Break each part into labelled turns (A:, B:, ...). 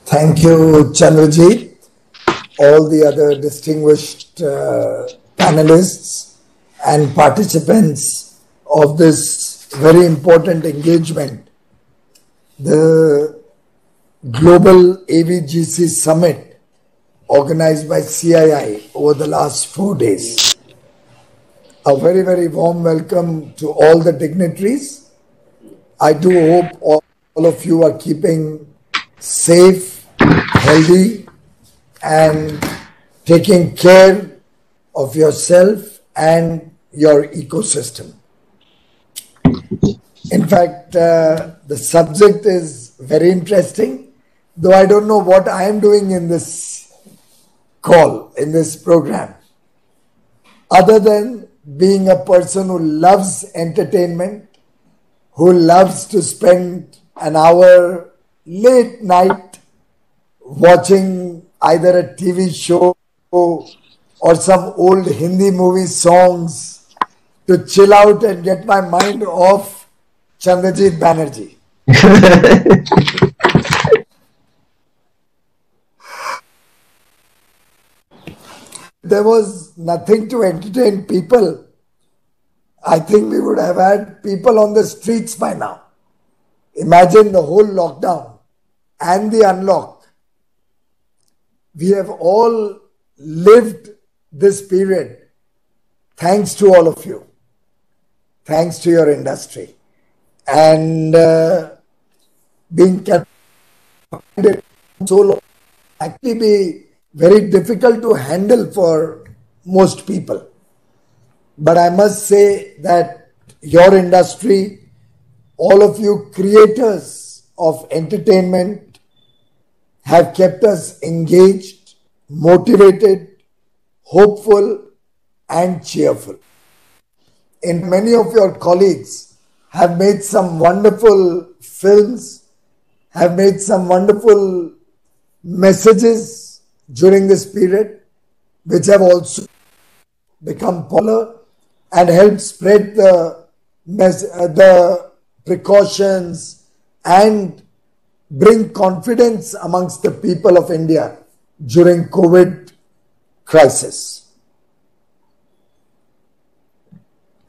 A: Thank you, Chandrajit, all the other distinguished panelists and participants of this very important engagement, the Global AVGC Summit organized by CII over the last 4 days. A very, very warm welcome to all the dignitaries. I do hope all of you are keeping safe, healthy, and taking care of yourself and your ecosystem. In fact, the subject is very interesting, though I don't know what I am doing in this call, in this program, other than being a person who loves entertainment, who loves to spend an hour late night watching either a TV show or some old Hindi movie songs to chill out and get my mind off Chandrajit Banerjee. There was nothing to entertain people. I think we would have had people on the streets by now. Imagine the whole lockdown and the unlock. We have all lived this period thanks to all of you, thanks to your industry, and being kept so long actually be very difficult to handle for most people. But I must say that your industry, all of you creators of entertainment, have kept us engaged, motivated, hopeful, and cheerful. And many of your colleagues have made some wonderful films, have made some wonderful messages during this period, which have also become popular and helped spread the precautions and bring confidence amongst the people of India during COVID crisis.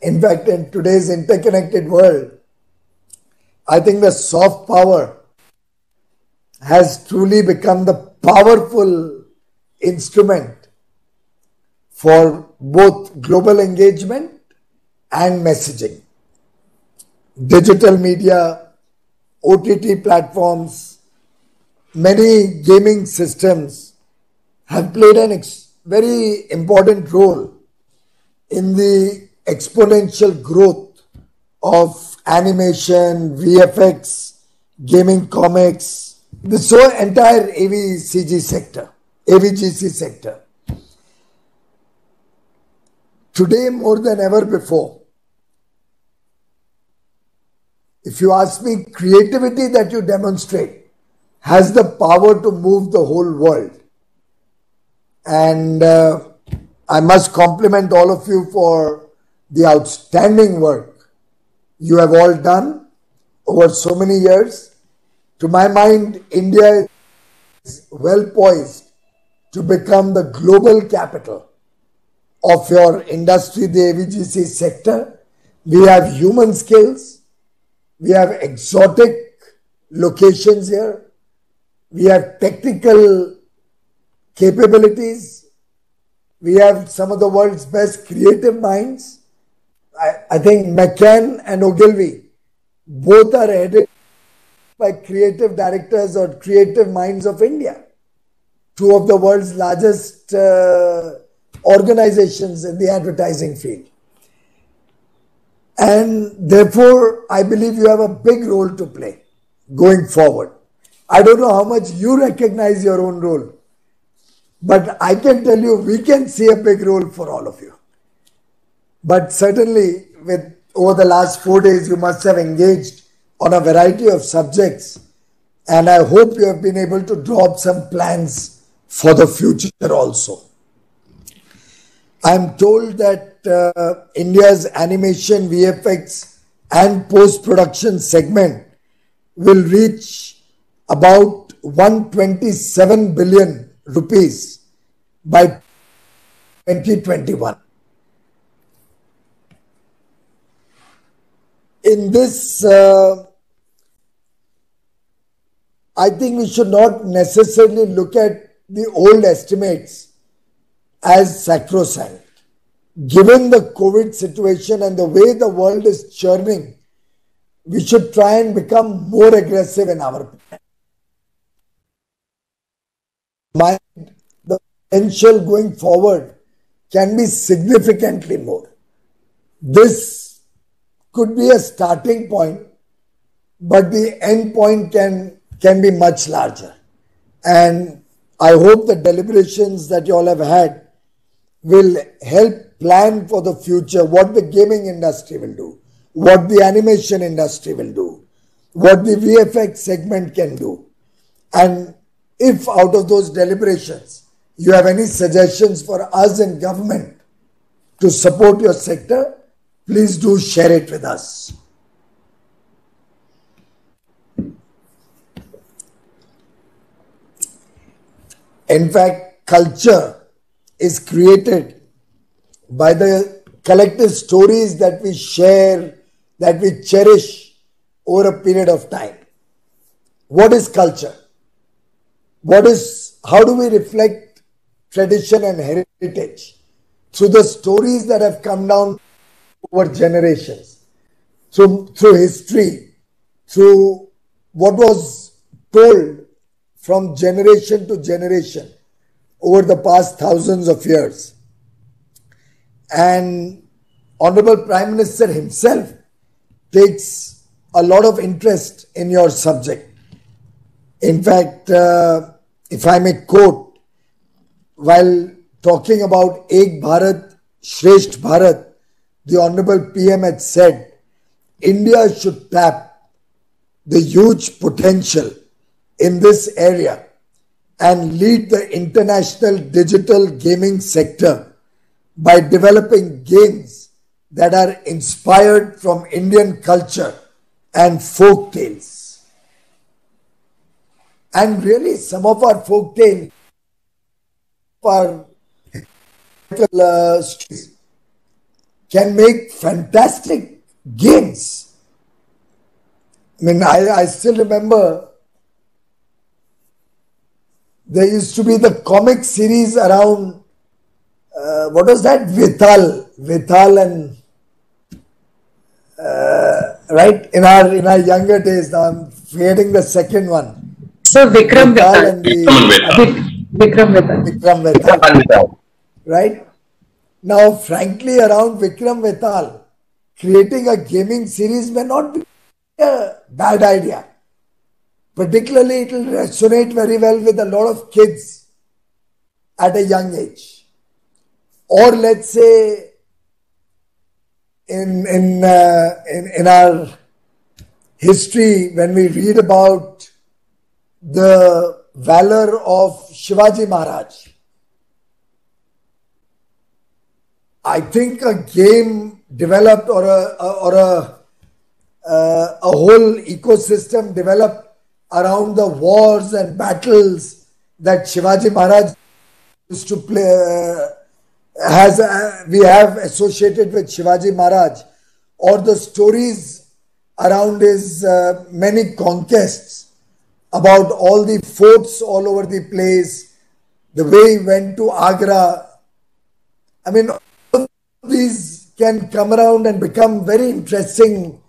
A: In fact, in today's interconnected world, I think the soft power has truly become the powerful instrument for both global engagement and messaging. Digital media, OTT platforms, many gaming systems have played a very important role in the exponential growth of animation, VFX, gaming comics, this whole entire AVCG sector, AVGC sector. Today, more than ever before, if you ask me, creativity that you demonstrate has the power to move the whole world. And I must compliment all of you for the outstanding work you have all done over so many years. To my mind, India is well poised to become the global capital of your industry, the AVGC sector. We have human skills. We have exotic locations here. We have technical capabilities. We have some of the world's best creative minds. I think McCann and Ogilvy both are headed by creative directors or creative minds of India, two of the world's largest organizations in the advertising field. And therefore, I believe you have a big role to play going forward. I don't know how much you recognize your own role, but I can tell you we can see a big role for all of you. But certainly, over the last 4 days, you must have engaged on a variety of subjects, and I hope you have been able to draw up some plans for the future also. I am told that India's animation, VFX and post-production segment will reach about 127 billion rupees by 2021. In this, I think we should not necessarily look at the old estimates as sacrosanct. Given the COVID situation and the way the world is churning, we should try and become more aggressive in our mind. The potential going forward can be significantly more. This could be a starting point, but the end point can be much larger. And I hope the deliberations that you all have had will help plan for the future, what the gaming industry will do, what the animation industry will do, what the VFX segment can do. And if out of those deliberations, you have any suggestions for us in government to support your sector, please do share it with us. In fact, culture is created by the collective stories that we share, that we cherish over a period of time. What is culture? How do we reflect tradition and heritage? Through the stories that have come down over generations, through history, through what was told from generation to generation over the past thousands of years. And Honorable Prime Minister himself takes a lot of interest in your subject. In fact, if I may quote, while talking about Ek Bharat, Shresht Bharat, the Honorable PM had said, India should tap the huge potential in this area and lead the international digital gaming sector by developing games that are inspired from Indian culture and folk tales. And really, some of our folk tales are can make fantastic games. I mean, I still remember there used to be the comic series around, what was that? Vithal and, right? In our younger days, now I'm forgetting the second one.
B: So Vikram Vithal.
A: Vikram Vithal. Right? Now, frankly, around Vikram Vithal, creating a gaming series may not be a bad idea. Particularly, it will resonate very well with a lot of kids at a young age. Or let's say, in our history, when we read about the valor of Shivaji Maharaj, I think a game developed or a whole ecosystem developed around the wars and battles that Shivaji Maharaj used to play, we have associated with Shivaji Maharaj, or the stories around his many conquests, about all the forts all over the place, the way he went to Agra. I mean, all of these can come around and become very interesting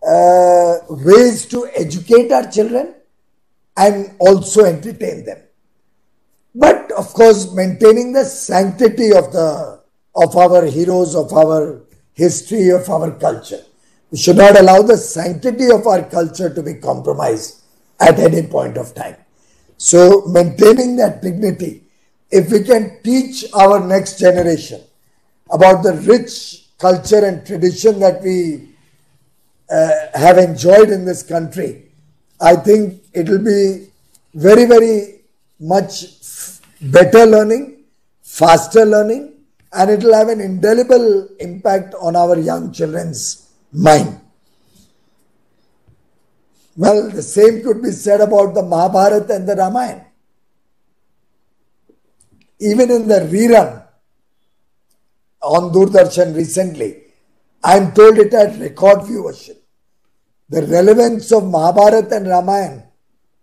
A: ways to educate our children and also entertain them. But of course, maintaining the sanctity of our heroes, of our history, of our culture. We should not allow the sanctity of our culture to be compromised at any point of time. So, maintaining that dignity, if we can teach our next generation about the rich culture and tradition that we have enjoyed in this country, I think it will be very, very much better learning, faster learning, and it will have an indelible impact on our young children's mind. Well, the same could be said about the Mahabharata and the Ramayana. Even in the rerun on Doordarshan recently, I am told it had record viewership. The relevance of Mahabharata and Ramayana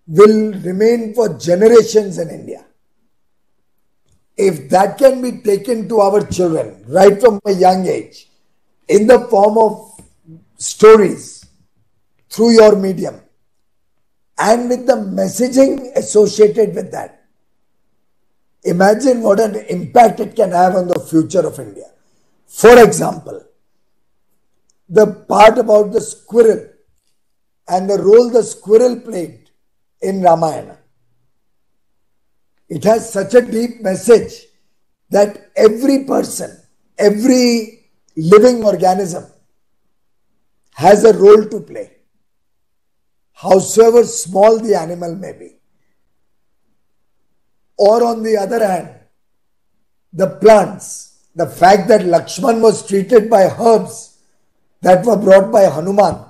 A: will remain for generations in India. If that can be taken to our children right from a young age in the form of stories through your medium and with the messaging associated with that, imagine what an impact it can have on the future of India. For example, the part about the squirrel and the role the squirrel played in Ramayana. It has such a deep message that every person, every living organism has a role to play, howsoever small the animal may be. Or on the other hand, the plants, the fact that Lakshman was treated by herbs that were brought by Hanuman,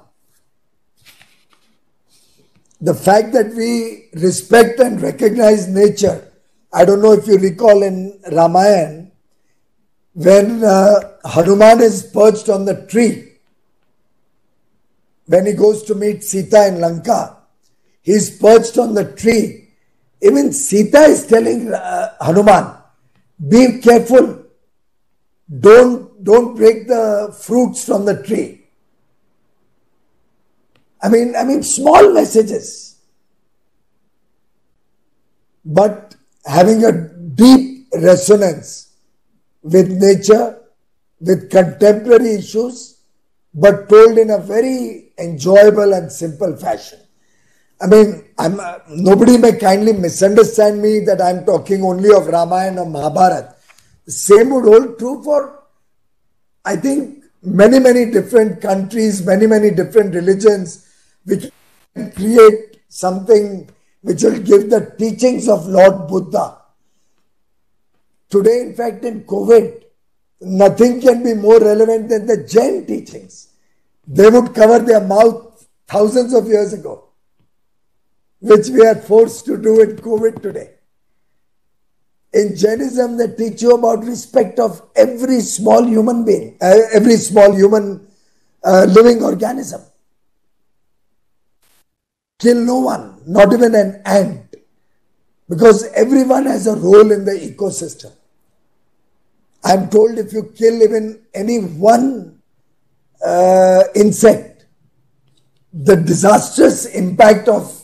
A: the fact that we respect and recognize nature. I don't know if you recall in Ramayana, when Hanuman is perched on the tree, when he goes to meet Sita in Lanka, he is perched on the tree. Even Sita is telling Hanuman, be careful, don't break the fruits from the tree. I mean, small messages, but having a deep resonance with nature, with contemporary issues, but told in a very enjoyable and simple fashion. I mean, nobody may kindly misunderstand me that I'm talking only of Ramayana or Mahabharata. The same would hold true for, I think, many different countries, many different religions, which can create something which will give the teachings of Lord Buddha. Today, in fact, in COVID, nothing can be more relevant than the Jain teachings. They would cover their mouth thousands of years ago, which we are forced to do in COVID today. In Jainism, they teach you about respect of every small human being, every small human living organism. Kill no one, not even an ant, because everyone has a role in the ecosystem. I am told if you kill even any one insect, the disastrous impact of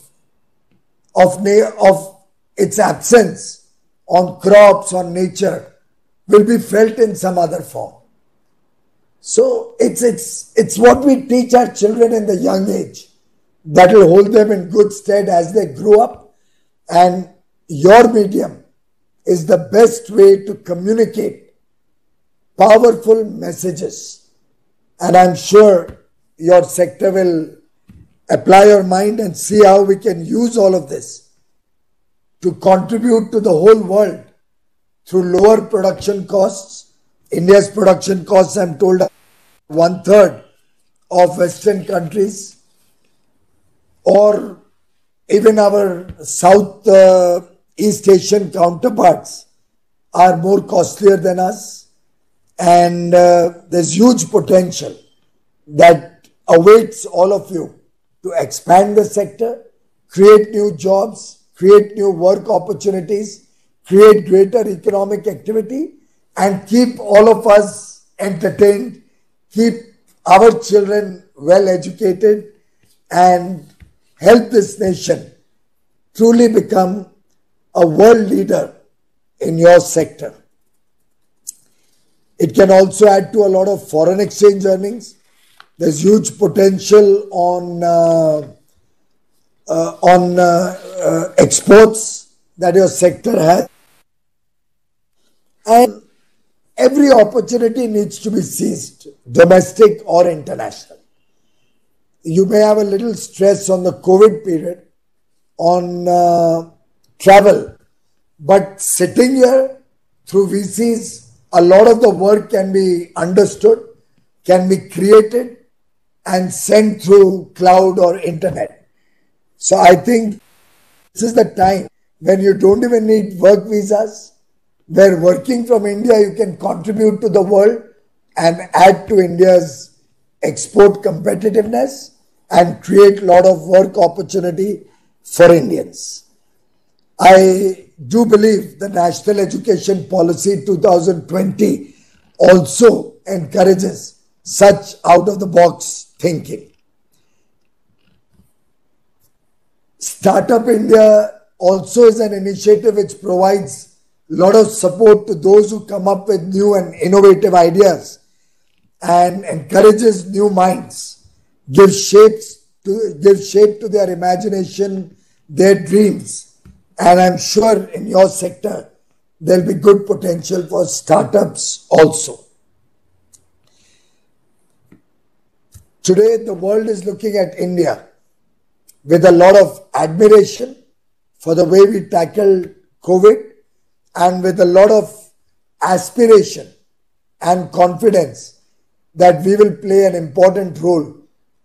A: its absence on crops, on nature, will be felt in some other form. So it's what we teach our children in the young age that will hold them in good stead as they grow up, and your medium is the best way to communicate powerful messages. And I'm sure your sector will apply your mind and see how we can use all of this to contribute to the whole world through lower production costs. India's production costs, I'm told, are 1/3 of Western countries, or even our South East Asian counterparts are more costlier than us. And there's huge potential that awaits all of you to expand the sector, create new jobs, create new work opportunities, create greater economic activity, and keep all of us entertained, keep our children well educated, and help this nation truly become a world leader in your sector. It can also add to a lot of foreign exchange earnings. There's huge potential on exports that your sector has. And every opportunity needs to be seized, domestic or international. You may have a little stress on the COVID period, on travel, but sitting here through VCs, a lot of the work can be understood, can be created and sent through cloud or internet. So I think this is the time when you don't even need work visas, where working from India you can contribute to the world and add to India's export competitiveness and create a lot of work opportunity for Indians. I do believe the National Education Policy 2020 also encourages such out-of-the-box thinking. Startup India also is an initiative which provides a lot of support to those who come up with new and innovative ideas and encourages new minds, gives shape to their imagination, their dreams. And I'm sure in your sector, there'll be good potential for startups also. Today, the world is looking at India with a lot of admiration for the way we tackled COVID and with a lot of aspiration and confidence that we will play an important role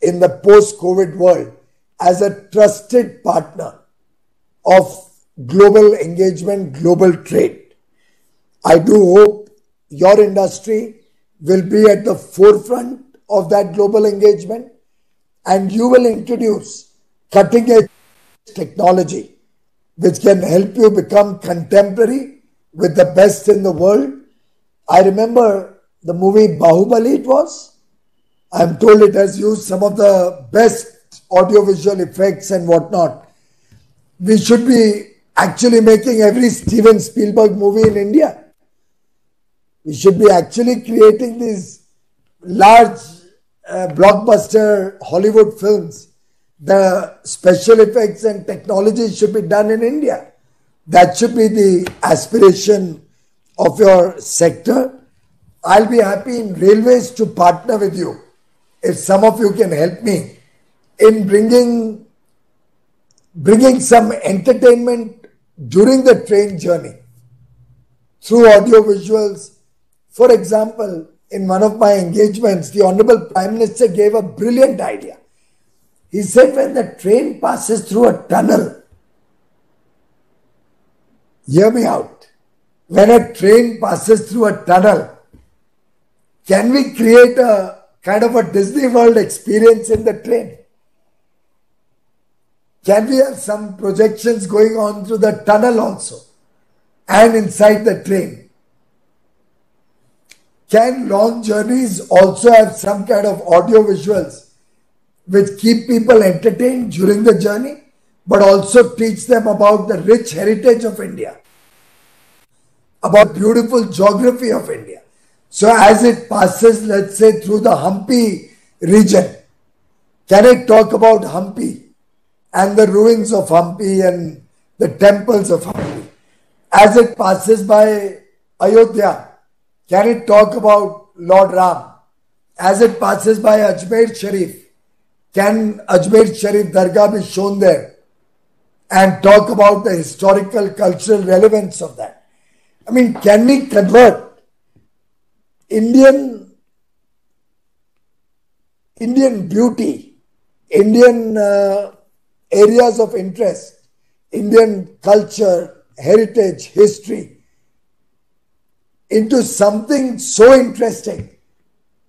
A: in the post-COVID world as a trusted partner of global engagement, global trade. I do hope your industry will be at the forefront of that global engagement and you will introduce cutting-edge technology which can help you become contemporary with the best in the world. I remember the movie Bahubali it was. I'm told it has used some of the best audiovisual effects and whatnot. We should be actually making every Steven Spielberg movie in India. We should be actually creating these large blockbuster Hollywood films. The special effects and technology should be done in India. That should be the aspiration of your sector. I'll be happy in railways to partner with you if some of you can help me in bringing some entertainment during the train journey through audio visuals. For example, in one of my engagements, the Honorable Prime Minister gave a brilliant idea. He said when the train passes through a tunnel, hear me out, when a train passes through a tunnel, can we create a kind of a Disney World experience in the train? Can we have some projections going on through the tunnel also and inside the train? Can long journeys also have some kind of audio visuals which keep people entertained during the journey, but also teach them about the rich heritage of India, about beautiful geography of India? So as it passes, let's say, through the Hampi region, can it talk about Hampi and the ruins of Hampi and the temples of Hampi? As it passes by Ayodhya, can it talk about Lord Ram? As it passes by Ajmer Sharif, can Ajmer Sharif Dargah be shown there and talk about the historical, cultural relevance of that? I mean, can we convert Indian beauty, Indian areas of interest, Indian culture, heritage, history into something so interesting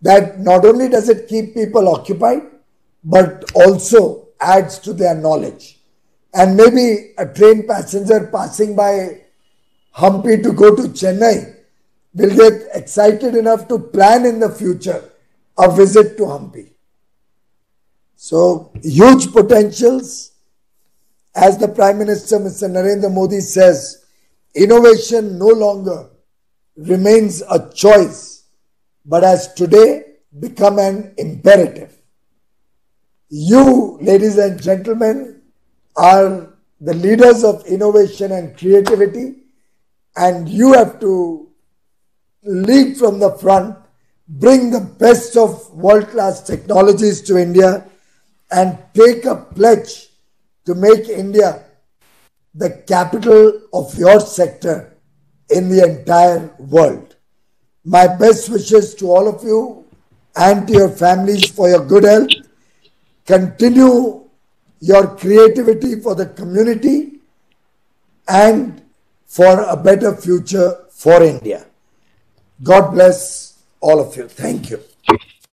A: that not only does it keep people occupied, but also adds to their knowledge? And maybe a train passenger passing by Hampi to go to Chennai will get excited enough to plan in the future a visit to Hampi. So, huge potentials. As the Prime Minister, Mr. Narendra Modi says, innovation no longer remains a choice, but has today become an imperative. You, ladies and gentlemen, are the leaders of innovation and creativity, and you have to lead from the front, bring the best of world-class technologies to India, and take a pledge to make India the capital of your sector in the entire world. My best wishes to all of you and to your families for your good health. Continue your creativity for the community and for a better future for India. God bless all of you. Thank you.